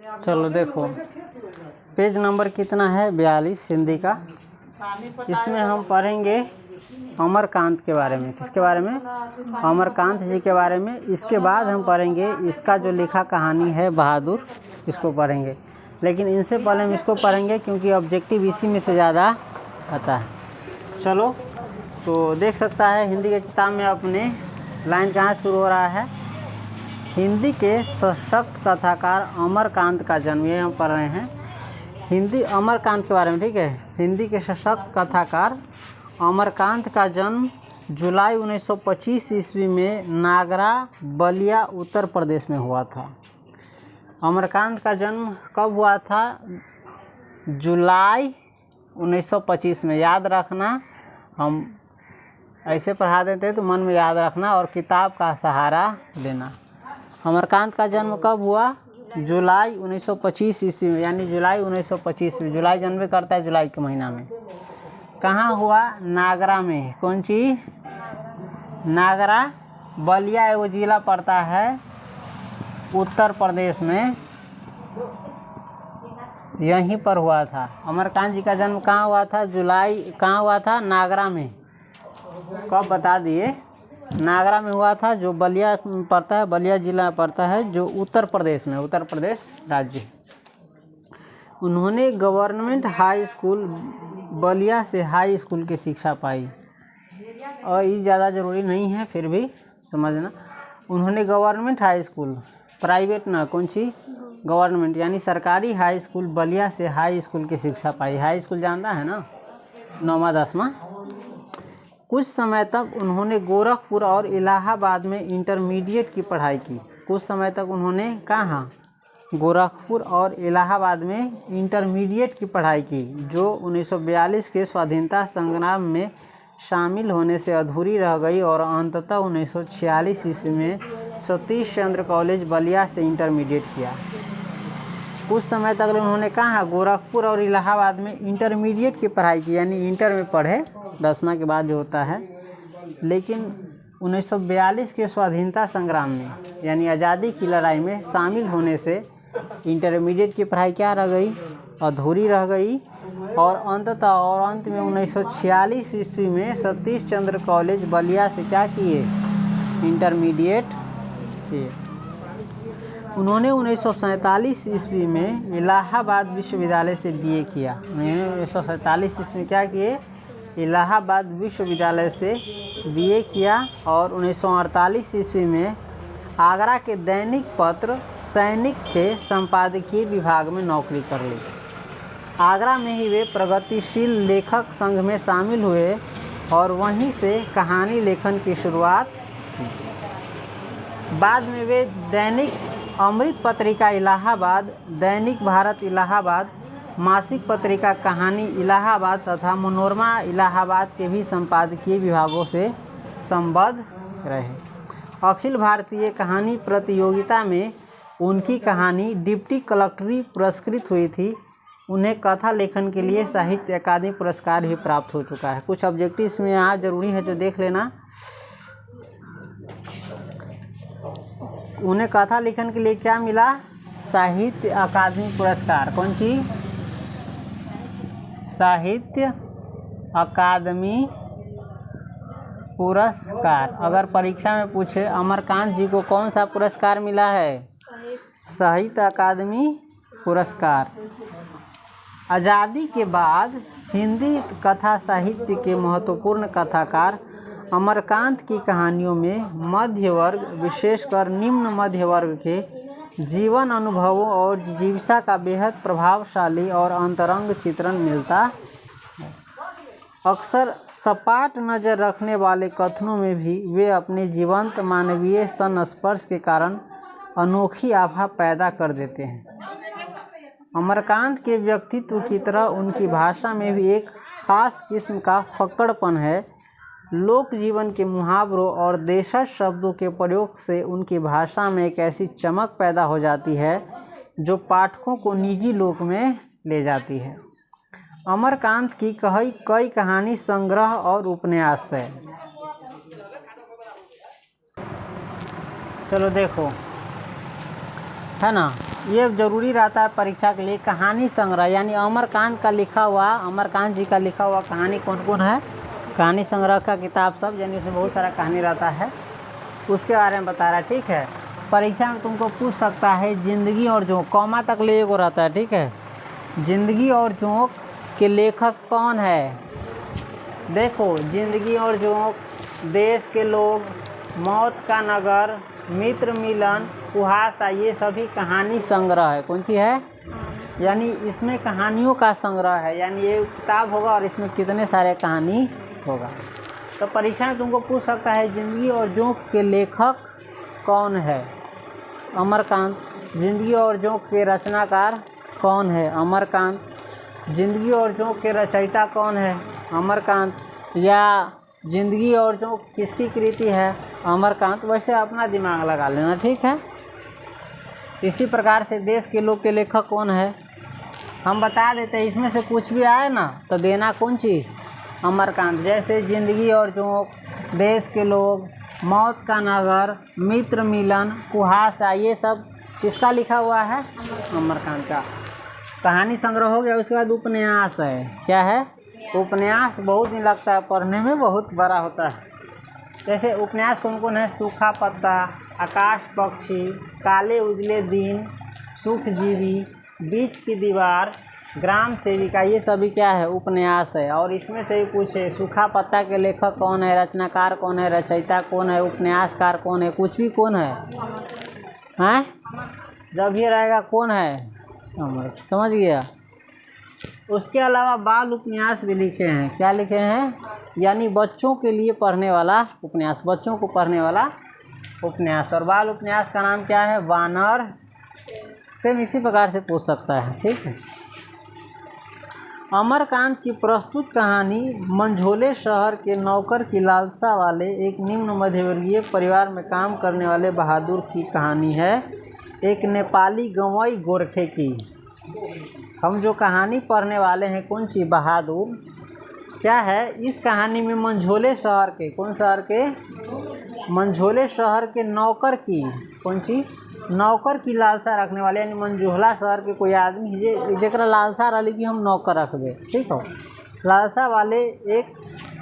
चलो देखो, page number कितना है 42 हिंदी का। इसमें हम पढ़ेंगे अमरकांत के बारे में। किसके बारे में? अमरकांत जी के बारे में। इसके बाद हम पढ़ेंगे इसका जो लिखा कहानी है बहादुर, इसको पढ़ेंगे। लेकिन इनसे पहले हम इसको पढ़ेंगे क्योंकि ऑब्जेक्टिव इसी में से ज़्यादा आता है। चलो, तो देख सकता है हिंदी के किताब में अपने लाइन कहाँ शुरू हो रहा है। हिंदी के सशक्त कथाकार अमरकांत का जन्म, ये हम पढ़ रहे हैं हिंदी अमरकांत के बारे में, ठीक है। हिंदी के सशक्त कथाकार अमरकांत का जन्म जुलाई 1925 ईस्वी में नागरा बलिया उत्तर प्रदेश में हुआ था। अमरकांत का जन्म कब हुआ था? जुलाई 1925 में। याद रखना, हम ऐसे पढ़ा देते तो मन में याद रखना और किताब का सहारा लेना। अमरकांत का जन्म कब हुआ? जुलाई 1925 ईस्वी में, यानी जुलाई 1925 में। जुलाई जन्म करता है जुलाई के महीना में। कहाँ हुआ? नागरा में। कौन सी? नागरा बलिया एवं जिला पड़ता है उत्तर प्रदेश में, यहीं पर हुआ था। अमरकांत जी का जन्म कहाँ हुआ था? जुलाई कहाँ हुआ था? नागरा में। कब बता दिए? नागरा में हुआ था, जो बलिया पड़ता है, बलिया जिला पड़ता है, जो उत्तर प्रदेश में, उत्तर प्रदेश राज्य। उन्होंने गवर्नमेंट हाई स्कूल बलिया से हाई स्कूल की शिक्षा पाई। और ये ज़्यादा ज़रूरी नहीं है, फिर भी समझना। उन्होंने गवर्नमेंट हाई स्कूल, प्राइवेट ना, कौन सी? गवर्नमेंट, यानी सरकारी हाई स्कूल बलिया से हाई स्कूल की शिक्षा पाई। हाई स्कूल जानता है ना, 9वां 10वां। कुछ समय तक उन्होंने गोरखपुर और इलाहाबाद में इंटरमीडिएट की पढ़ाई की। कुछ समय तक उन्होंने कहाँ? गोरखपुर और इलाहाबाद में इंटरमीडिएट की पढ़ाई की, जो 1942 के स्वाधीनता संग्राम में शामिल होने से अधूरी रह गई और अंततः 1946 ईस्वी में सतीश चंद्र कॉलेज बलिया से इंटरमीडिएट किया। कुछ समय तक उन्होंने कहाँ? गोरखपुर और इलाहाबाद में इंटरमीडिएट की पढ़ाई की, यानी इंटर में पढ़े, 10वां के बाद जो होता है। लेकिन 1942 के स्वाधीनता संग्राम में, यानी आज़ादी की लड़ाई में शामिल होने से इंटरमीडिएट की पढ़ाई क्या रह गई? अधूरी रह गई। और अंत में 1946 ईस्वी में सतीश चंद्र कॉलेज बलिया से क्या किए? इंटरमीडिएट किए। उन्होंने 1947 ईस्वी में इलाहाबाद विश्वविद्यालय से बीए किया। 1947 ईस्वी में क्या किए? इलाहाबाद विश्वविद्यालय से बीए किया। और 1948 ईस्वी में आगरा के दैनिक पत्र सैनिक के संपादकीय विभाग में नौकरी कर ली। आगरा में ही वे प्रगतिशील लेखक संघ में शामिल हुए और वहीं से कहानी लेखन की शुरुआत की। बाद में वे दैनिक अमृत पत्रिका इलाहाबाद, दैनिक भारत इलाहाबाद, मासिक पत्रिका कहानी इलाहाबाद तथा मनोरमा इलाहाबाद के भी संपादकीय विभागों से संबद्ध रहे। अखिल भारतीय कहानी प्रतियोगिता में उनकी कहानी डिप्टी कलेक्टरी पुरस्कृत हुई थी। उन्हें कथा लेखन के लिए साहित्य अकादमी पुरस्कार भी प्राप्त हो चुका है। कुछ ऑब्जेक्टिव्स में यहाँ जरूरी है जो देख लेना। उन्हें कथा लेखन के लिए क्या मिला? साहित्य अकादमी पुरस्कार। कौन सी? साहित्य अकादमी पुरस्कार। अगर परीक्षा में पूछे अमरकांत जी को कौन सा पुरस्कार मिला है? साहित्य अकादमी पुरस्कार। आज़ादी के बाद हिंदी कथा साहित्य के महत्वपूर्ण कथाकार अमरकांत की कहानियों में मध्य वर्ग, विशेषकर निम्न मध्य वर्ग के जीवन अनुभवों और जीविका का बेहद प्रभावशाली और अंतरंग चित्रण मिलता है। अक्सर सपाट नज़र रखने वाले कथनों में भी वे अपने जीवंत मानवीय संस्पर्श के कारण अनोखी आभा पैदा कर देते हैं। अमरकांत के व्यक्तित्व की तरह उनकी भाषा में भी एक खास किस्म का फक्कड़पन है। लोक जीवन के मुहावरों और देशज शब्दों के प्रयोग से उनकी भाषा में एक ऐसी चमक पैदा हो जाती है जो पाठकों को निजी लोक में ले जाती है। अमरकांत की कई कहानी संग्रह और उपन्यास है। चलो देखो, है ना, ये ज़रूरी रहता है परीक्षा के लिए। कहानी संग्रह यानी अमरकांत का लिखा हुआ, अमरकांत जी का लिखा हुआ कहानी कौन कौन है, कहानी संग्रह का किताब सब, यानी उसमें बहुत सारा कहानी रहता है, उसके बारे में बता रहा है। ठीक है, परीक्षा में तुमको पूछ सकता है जिंदगी और जोंक, कौमा तक ले को रहता है। ठीक है, जिंदगी और जोंक के लेखक कौन है। देखो, जिंदगी और जोंक, देश के लोग, मौत का नगर, मित्र मिलन, कुहासा, ये सभी कहानी संग्रह है। कौन सी है, यानी इसमें कहानियों का संग्रह है, यानी ये किताब होगा और इसमें कितने सारे कहानी होगा। तो परीक्षा में तुमको पूछ सकता है जिंदगी और जोंक के लेखक कौन है, अमरकांत। जिंदगी और जोंक के रचनाकार कौन है, अमरकांत। जिंदगी और जोंक के रचयिता कौन है, अमरकांत। या जिंदगी और जोंक किसकी कृति है, अमरकांत। वैसे अपना दिमाग लगा लेना। ठीक है, इसी प्रकार से देश के लोग के लेखक कौन है, हम बता देते हैं। इसमें से कुछ भी आए ना तो देना कौन चीज़, अमरकांत। जैसे जिंदगी और जोंक, देश के लोग, मौत का नगर, मित्र मिलन, कुहासा, ये सब किसका लिखा हुआ है, अमरकांत का। कहानी संग्रह हो गया। उसके बाद उपन्यास है। क्या है, उपन्यास बहुत ही लगता है पढ़ने में, बहुत बड़ा होता है। जैसे उपन्यास कौन कौन है, सूखा पत्ता, आकाश पक्षी, काले उजले दिन, सुखजीवी, बीच की दीवार, ग्राम सेविका, ये सभी क्या है, उपन्यास है। और इसमें से ही पूछे सूखा पत्ता के लेखक कौन है, रचनाकार कौन है, रचयिता कौन है, उपन्यासकार कौन है, कुछ भी कौन है, हैं, जब ये रहेगा कौन है, अमर। समझ गया। उसके अलावा बाल उपन्यास भी लिखे हैं। क्या लिखे हैं, यानी बच्चों के लिए पढ़ने वाला उपन्यास, बच्चों को पढ़ने वाला उपन्यास। और बाल उपन्यास का नाम क्या है, वानर। सेम इसी प्रकार से पूछ सकता है। ठीक है, अमरकांत की प्रस्तुत कहानी मंझोले शहर के नौकर की लालसा वाले एक निम्न मध्यवर्गीय परिवार में काम करने वाले बहादुर की कहानी है, एक नेपाली गंवई गोरखे की। हम जो कहानी पढ़ने वाले हैं कौन सी, बहादुर। क्या है, इस कहानी में मंझोले शहर के, कौन शहर के, मंझोले शहर के नौकर की, कौन सी, नौकर की लालसा रखने वाले, यानी मंझोला शहर के कोई आदमी जरा लालसा रही कि हम नौकर रखबे। ठीक हो, लालसा वाले एक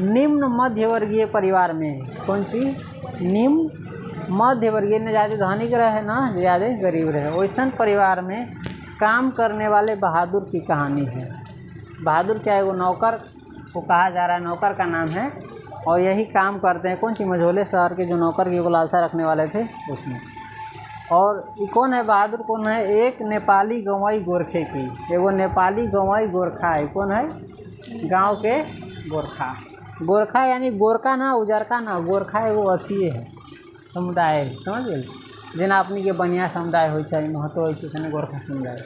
निम्न मध्यवर्गीय परिवार में, कौन सी, निम्न मध्यवर्गीय, न ज़्यादा धनिक रहे ना ज़्यादा गरीब रहे, वैसन परिवार में काम करने वाले बहादुर की कहानी है। बहादुर क्या है, वो नौकर को कहा जा रहा है, नौकर का नाम है, और यही काम करते हैं कौन सी, मंझोले शहर के जो नौकर की वो लालसा रखने वाले थे उसमें। और ये कौन है, बहादुर कौन है, एक नेपाली गंवई गोरखे की, एगो नेपाली गंवई गोरखा है। कौन है, गांव के गोरखा। गोरखा यानी गोरखा ना, उजरका ना, गोरखा एगो अथी है, समुदाय, समझ गए, जेना अपनी के बनिया समुदाय हो चाहे महतो हो, किसने गोरखा समुदाय।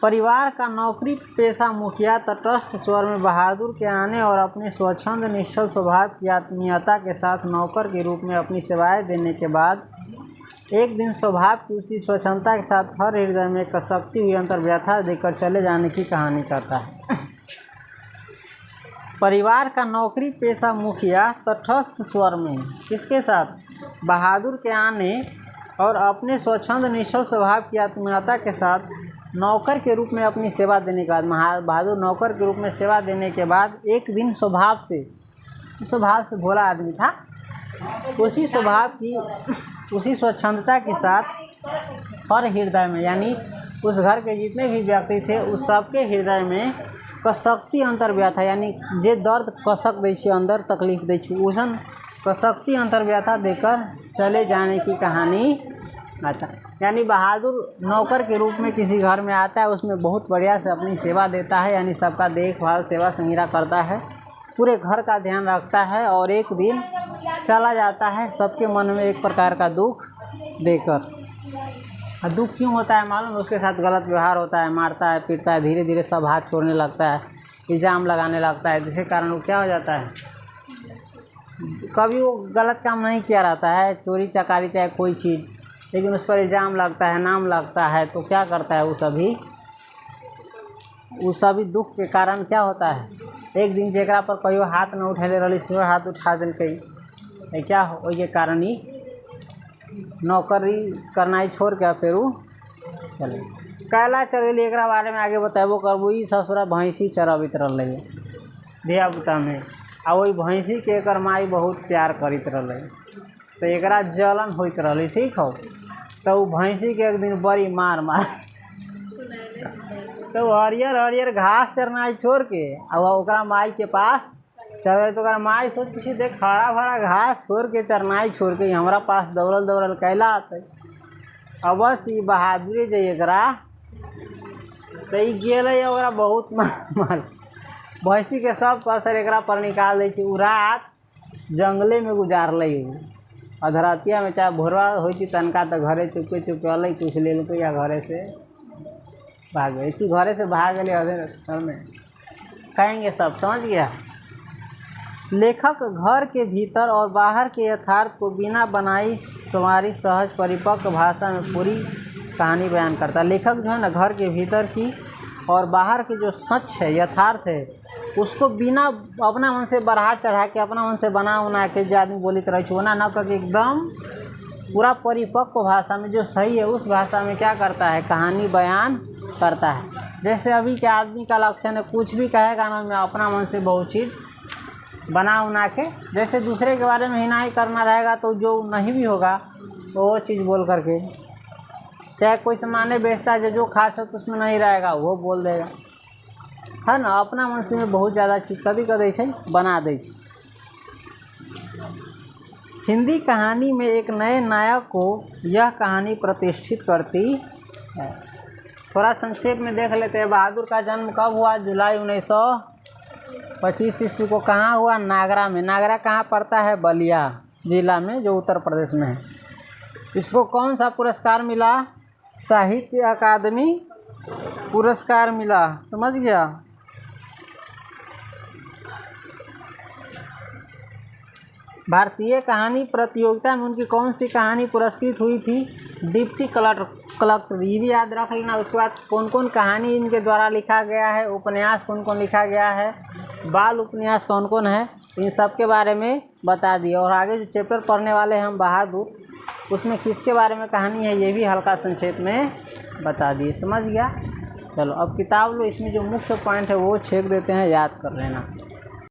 परिवार का नौकरी पेशा मुखिया तटस्थ स्वर में बहादुर के आने और अपने स्वच्छंद निश्चल स्वभाव की आत्मीयता के साथ नौकर के रूप में अपनी सेवाएं देने के बाद एक दिन स्वभाव की उसी स्वच्छंदता के साथ हर हृदय में कसकती हुई अंतर्व्यथा देकर चले जाने की कहानी कहता है। परिवार का नौकरी पेशा मुखिया तटस्थ स्वर में किसके साथ, बहादुर के आने और अपने स्वच्छंद निश्चल स्वभाव की आत्मीयता के साथ नौकर के रूप में अपनी सेवा देने के बाद, बहादुर नौकर के रूप में सेवा देने के बाद एक दिन स्वभाव से भोला आदमी था, उसी स्वभाव की उसी स्वच्छंदता के साथ हर हृदय में, यानी उस घर के जितने भी व्यक्ति थे उस सबके हृदय में कसकती अंतर्व्यथा, यानी जे दर्द कसक दै छै, अंदर तकलीफ दै छै, उसन कसकती अंतर्व्यथा देकर चले जाने की कहानी। अच्छा, यानी बहादुर नौकर के रूप में किसी घर में आता है, उसमें बहुत बढ़िया से अपनी सेवा देता है, यानी सबका देखभाल सेवा संगीरा करता है, पूरे घर का ध्यान रखता है, और एक दिन चला जाता है सबके मन में एक प्रकार का दुख देकर। दुख क्यों होता है मालूम, उसके साथ गलत व्यवहार होता है, मारता है, पीटता है, धीरे धीरे सब हाथ छोड़ने लगता है, इल्ज़ाम लगाने लगता है, जिसके कारण वो क्या हो जाता है, कभी वो गलत काम नहीं किया रहता है, चोरी चकारी चाहे कोई चीज़, लेकिन उस पर इल्ज़ाम लगता है, नाम लगता है, तो क्या करता है वो सभी दुख के कारण क्या होता है, एक दिन जेकरा पर कहियो हाथ न उठेले रही से हाथ उठा दिलकै, क्या हो, के कारण ही नौकरी करनाई छोड़ के फिर वो चले कैला चल गई। एक बारे में आगे बताबो करबो। ई ससुरा भैंसी चरावित रहे धिया पुता में, आ वही भैंसी के एकर माई बहुत प्यार करित रहे, तो एकरा जलन होइत रही। ठीक हो, तो वो भैंसी के एक दिन बड़ी मार तो हरियर हरियर घास चरनाई छोड़ के और ओकरा माई के पास चले। तो ओकरा माई सोच के देख हरा भरा घास छोड़ के चरनाई छोड़ के हमारा पास दौड़ल दौड़ल कैला आते। अब बस ये बहादुरी जे एकरा तो ये गेले ओकरा बहुत मार भैंसी के सब कसर एकरा पर निकाल दै छै। उ रात जंगले में गुजारल अधरतिया में, चाहे भोरवा होती तनका तो घरे चुपके चुपके अल कुछ ले लो या घरे से भाग गई। तू घरे से भाग गए अधर में कहेंगे सब, समझ गया। लेखक घर के भीतर और बाहर के यथार्थ को बिना बनाई संवारी सहज परिपक्व भाषा में पूरी कहानी बयान करता है। लेखक जो है ना घर के भीतर की और बाहर के जो सच है यथार्थ है उसको बिना अपना मन से बढ़ा चढ़ा के अपना मन से बना उना के जो आदमी बोलित रहे ओना न करके एकदम पूरा परिपक्व भाषा में जो सही है उस भाषा में क्या करता है कहानी बयान करता है। जैसे अभी के आदमी का लक्षण है कुछ भी कहेगा ना मैं अपना मन से बहुत चीज़ बना उना के, जैसे दूसरे के बारे में हिनाई करना रहेगा तो जो नहीं भी होगा वो चीज़ बोल करके, चाहे कोई सामान्य बेचता है जो खास हो तो उसमें नहीं रहेगा वो बोल देगा, है ना। अपना मन से में बहुत ज़्यादा चीज़ कभी कर दे बना दे। हिंदी कहानी में एक नए नायक को यह कहानी प्रतिष्ठित करती है। थोड़ा संक्षेप में देख लेते हैं। बहादुर का जन्म कब हुआ? जुलाई 1925 ईस्वी को। कहाँ हुआ? नागरा में। नागरा कहाँ पड़ता है? बलिया जिला में, जो उत्तर प्रदेश में है। इसको कौन सा पुरस्कार मिला? साहित्य अकादमी पुरस्कार मिला, समझ गया। भारतीय कहानी प्रतियोगिता में उनकी कौन सी कहानी पुरस्कृत हुई थी? डिप्टी कलेक्टर, ये भी याद रख लेना। उसके बाद कौन कौन कहानी इनके द्वारा लिखा गया है, उपन्यास कौन कौन लिखा गया है, बाल उपन्यास कौन कौन है, इन सब के बारे में बता दिए। और आगे जो चैप्टर पढ़ने वाले हैं हम बहादुर, उसमें किसके बारे में कहानी है ये भी हल्का संक्षेप में बता दिए, समझ गया। चलो अब किताब लो, इसमें जो मुख्य पॉइंट है वो छेक देते हैं, याद कर लेना।